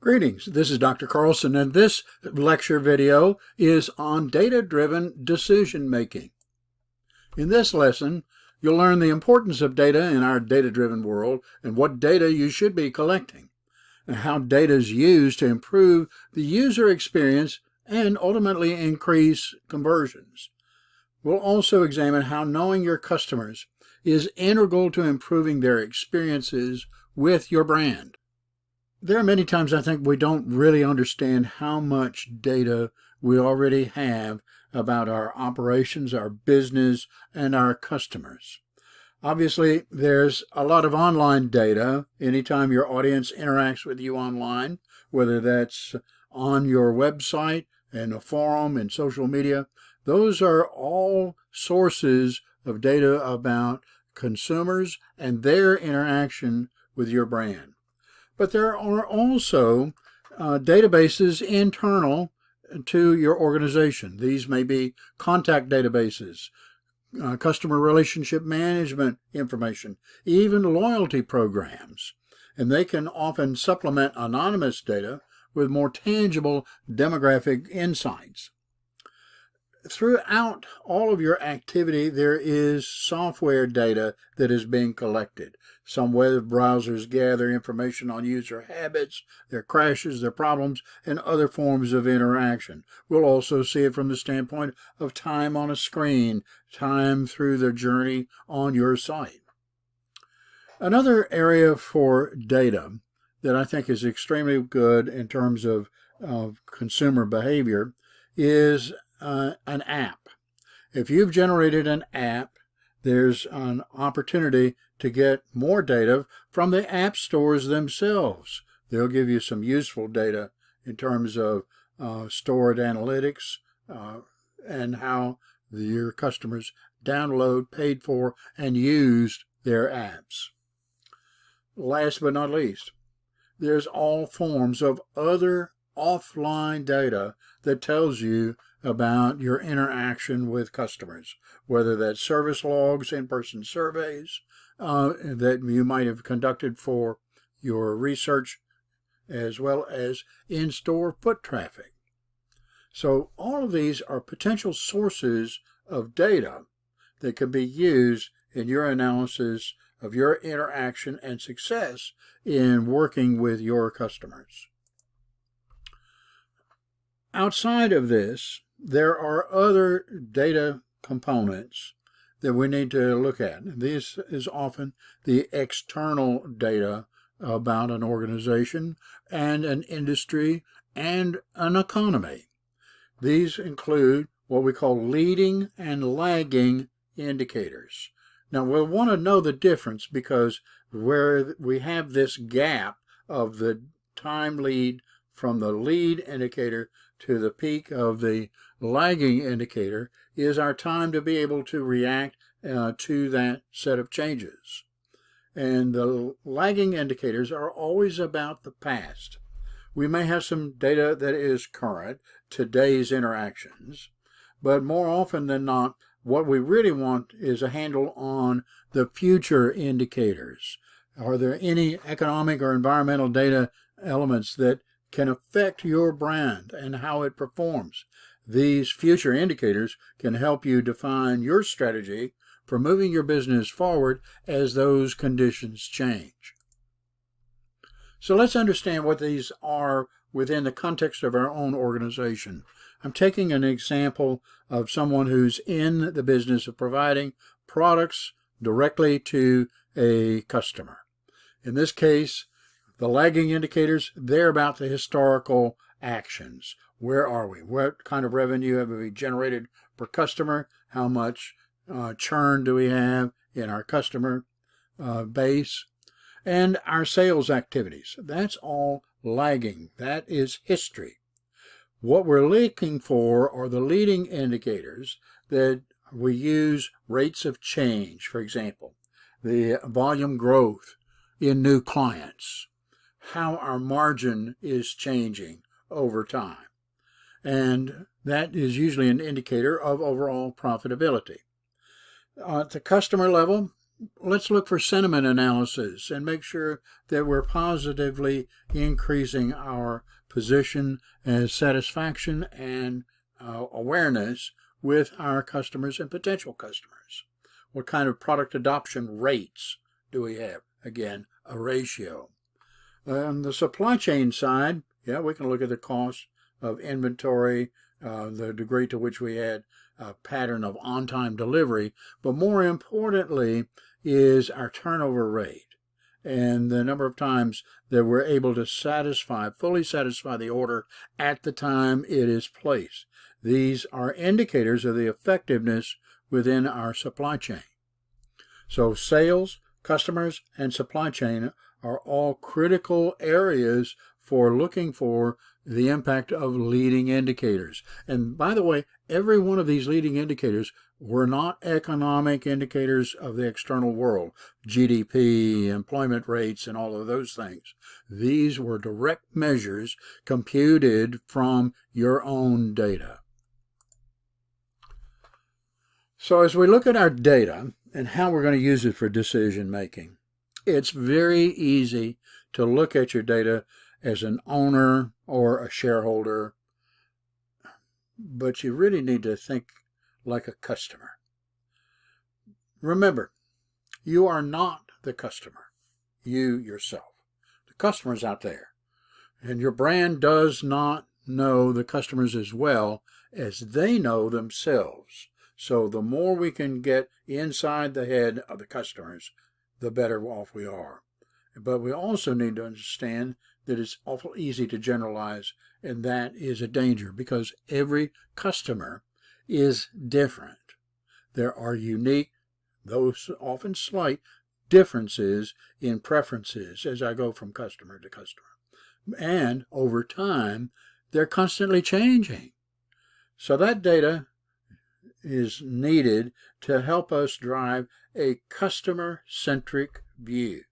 Greetings, this is Dr. Carlson, and this lecture video is on data-driven decision-making. In this lesson, you'll learn the importance of data in our data-driven world and what data you should be collecting, and how data is used to improve the user experience and ultimately increase conversions. We'll also examine how knowing your customers is integral to improving their experiences with your brand. There are many times I think we don't really understand how much data we already have about our operations, our business, and our customers. Obviously, there's a lot of online data anytime your audience interacts with you online, whether that's on your website, in a forum, in social media. Those are all sources of data about consumers and their interaction with your brand. But there are also databases internal to your organization. These may be contact databases, customer relationship management information, even loyalty programs. And they can often supplement anonymous data with more tangible demographic insights. Throughout all of your activity, there is software data that is being collected. Some web browsers gather information on user habits, their crashes, their problems, and other forms of interaction. We'll also see it from the standpoint of time on a screen, time through the journey on your site. Another area for data that I think is extremely good in terms of consumer behavior is an app. If you've generated an app, there's an opportunity to get more data from the app stores themselves. They'll give you some useful data in terms of stored analytics and how your customers download, paid for, and used their apps. Last but not least, there's all forms of other offline data that tells you about your interaction with customers, whether that's service logs, in-person surveys that you might have conducted for your research, as well as in-store foot traffic. So all of these are potential sources of data that can be used in your analysis of your interaction and success in working with your customers. Outside of this, there are other data components that we need to look at. This is often the external data about an organization and an industry and an economy. These include what we call leading and lagging indicators. Now, we'll want to know the difference because where we have this gap of the time lead from the lead indicator to the peak of the lagging indicator is our time to be able to react to that set of changes. And the lagging indicators are always about the past. We may have some data that is current, today's interactions, but more often than not, what we really want is a handle on the future indicators. Are there any economic or environmental data elements that can affect your brand and how it performs? These future indicators can help you define your strategy for moving your business forward as those conditions change. So let's understand what these are within the context of our own organization. I'm taking an example of someone who's in the business of providing products directly to a customer. In this case, the lagging indicators, they're about the historical actions. Where are we? What kind of revenue have we generated per customer? How much churn do we have in our customer base? And our sales activities. That's all lagging. That is history. What we're looking for are the leading indicators that we use rates of change, for example, the volume growth in new clients, how our margin is changing over time. And that is usually an indicator of overall profitability. At the customer level, let's look for sentiment analysis and make sure that we're positively increasing our position as satisfaction and awareness with our customers and potential customers. What kind of product adoption rates do we have? Again, a ratio. On the supply chain side, yeah, we can look at the cost of inventory, the degree to which we had a pattern of on-time delivery, but more importantly is our turnover rate and the number of times that we're able to fully satisfy the order at the time it is placed. These are indicators of the effectiveness within our supply chain. So sales, customers, and supply chain are all critical areas for looking for the impact of leading indicators. And by the way, every one of these leading indicators were not economic indicators of the external world, GDP, employment rates, and all of those things. These were direct measures computed from your own data. So as we look at our data and how we're going to use it for decision making, it's very easy to look at your data as an owner or a shareholder, but you really need to think like a customer. Remember, you are not the customer, you yourself. The customer's out there, and your brand does not know the customers as well as they know themselves. So the more we can get inside the head of the customers, the better off we are. But we also need to understand that it's awful easy to generalize, and that is a danger because every customer is different. There are unique, though often slight, differences in preferences as I go from customer to customer. And over time, they're constantly changing. So that data is needed to help us drive a customer-centric view.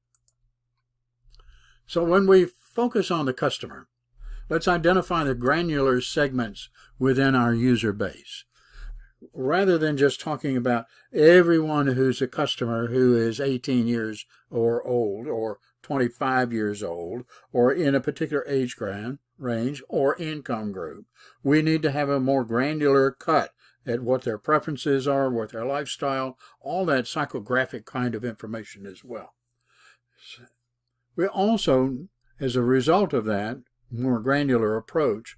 So when we focus on the customer, let's identify the granular segments within our user base. Rather than just talking about everyone who's a customer who is 18 years or old or 25 years old or in a particular age range or income group, we need to have a more granular cut at what their preferences are, what their lifestyle, all that psychographic kind of information as well. We also, as a result of that more granular approach,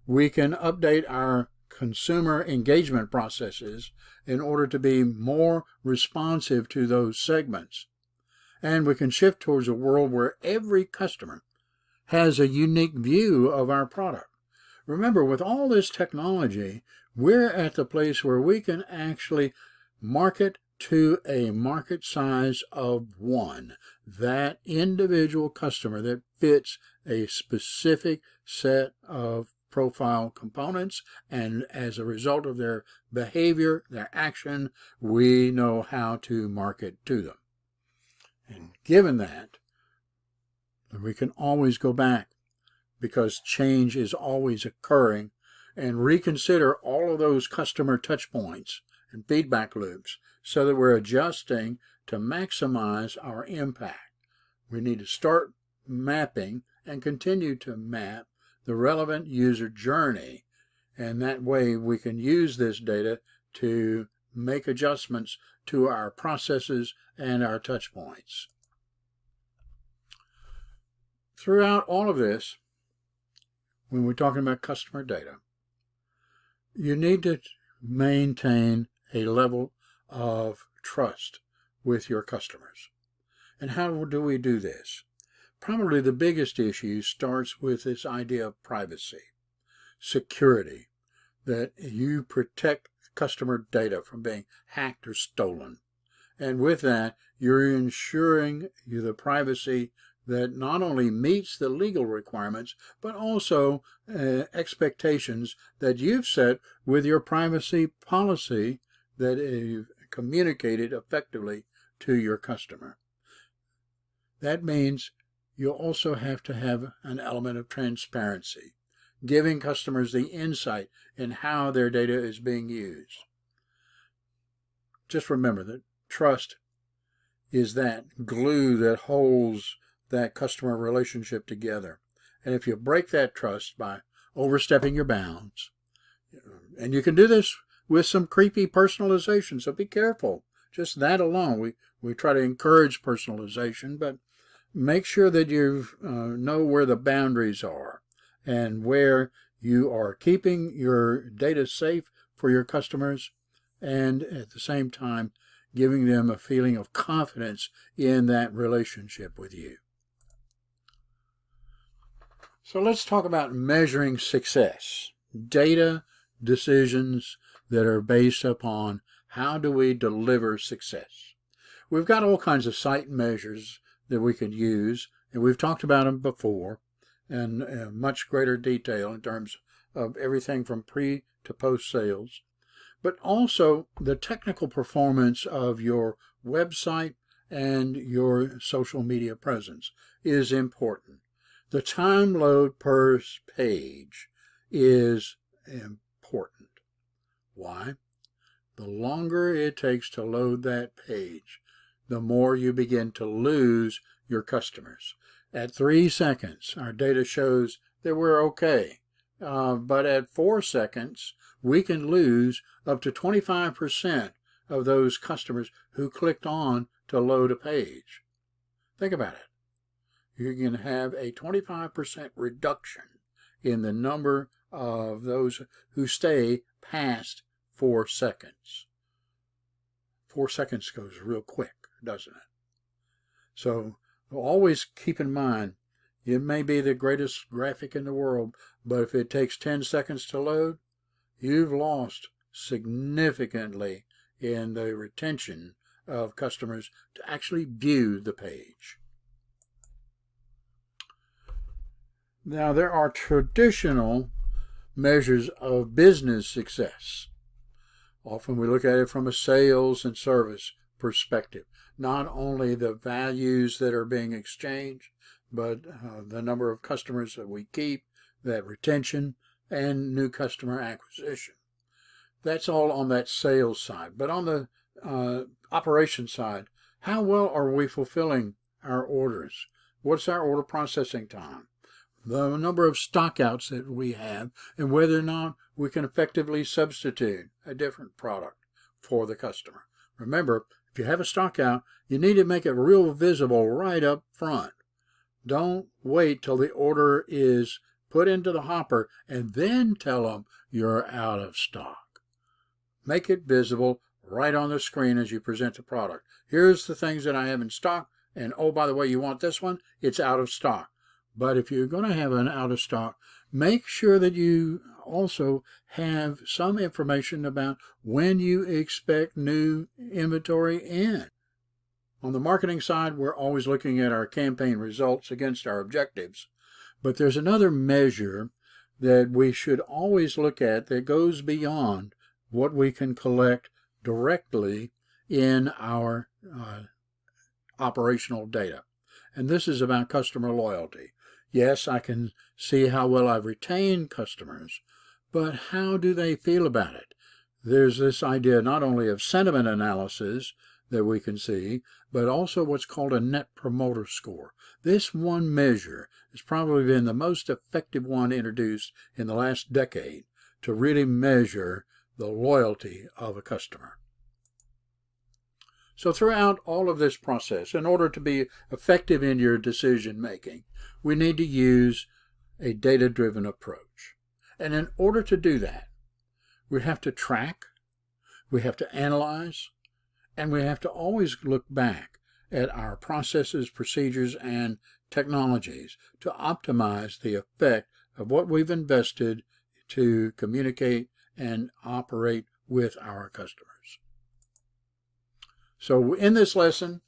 we can update our consumer engagement processes in order to be more responsive to those segments. And we can shift towards a world where every customer has a unique view of our product. Remember, with all this technology, we're at the place where we can actually market to a market size of one, that individual customer that fits a specific set of profile components, and as a result of their behavior, their action, we know how to market to them. And given that, we can always go back because change is always occurring and reconsider all of those customer touch points and feedback loops so that we're adjusting to maximize our impact. We need to start mapping and continue to map the relevant user journey, and that way we can use this data to make adjustments to our processes and our touch points. Throughout all of this, when we're talking about customer data, you need to maintain a level of trust with your customers. And how do we do this? Probably the biggest issue starts with this idea of privacy, security, that you protect customer data from being hacked or stolen. And with that, you're ensuring the privacy that not only meets the legal requirements, but also expectations that you've set with your privacy policy that you've communicated effectively to your customer. That means you also have to have an element of transparency, giving customers the insight in how their data is being used. Just remember that trust is that glue that holds that customer relationship together. And if you break that trust by overstepping your bounds, and you can do this with some creepy personalization, so be careful. Just that alone, we try to encourage personalization, but make sure that you know where the boundaries are and where you are keeping your data safe for your customers, and at the same time giving them a feeling of confidence in that relationship with you. So let's talk about measuring success. Data decisions that are based upon how do we deliver success. We've got all kinds of site measures that we can use, and we've talked about them before in much greater detail in terms of everything from pre to post sales, but also the technical performance of your website and your social media presence is important. The time load per page is important. Why? The longer it takes to load that page, the more you begin to lose your customers. At 3 seconds, our data shows that we're okay. But at 4 seconds, we can lose up to 25% of those customers who clicked on to load a page. Think about it. You can have a 25% reduction in the number of those who stay past 4 seconds. 4 seconds goes real quick, doesn't it? So always keep in mind, it may be the greatest graphic in the world, but if it takes 10 seconds to load, you've lost significantly in the retention of customers to actually view the page. Now, there are traditional measures of business success. Often we look at it from a sales and service perspective. Not only the values that are being exchanged, but the number of customers that we keep, that retention, and new customer acquisition. That's all on that sales side. But on the operations side, how well are we fulfilling our orders? What's our order processing time? The number of stockouts that we have, and whether or not we can effectively substitute a different product for the customer. Remember, if you have a stockout, you need to make it real visible right up front. Don't wait till the order is put into the hopper and then tell them you're out of stock. Make it visible right on the screen as you present the product. Here's the things that I have in stock, and oh, by the way, you want this one? It's out of stock. But if you're going to have an out of stock, make sure that you also have some information about when you expect new inventory in. On the marketing side, we're always looking at our campaign results against our objectives. But there's another measure that we should always look at that goes beyond what we can collect directly in our operational data. And this is about customer loyalty. Yes, I can see how well I've retained customers, but how do they feel about it? There's this idea not only of sentiment analysis that we can see, but also what's called a Net Promoter Score. This one measure has probably been the most effective one introduced in the last decade to really measure the loyalty of a customer. So throughout all of this process, in order to be effective in your decision making, we need to use a data-driven approach. And in order to do that, we have to track, we have to analyze, and we have to always look back at our processes, procedures, and technologies to optimize the effect of what we've invested to communicate and operate with our customers. So in this lesson,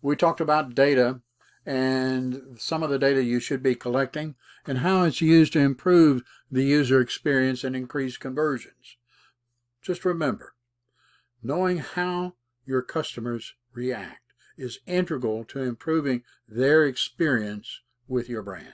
we talked about data and some of the data you should be collecting and how it's used to improve the user experience and increase conversions. Just remember, knowing how your customers react is integral to improving their experience with your brand.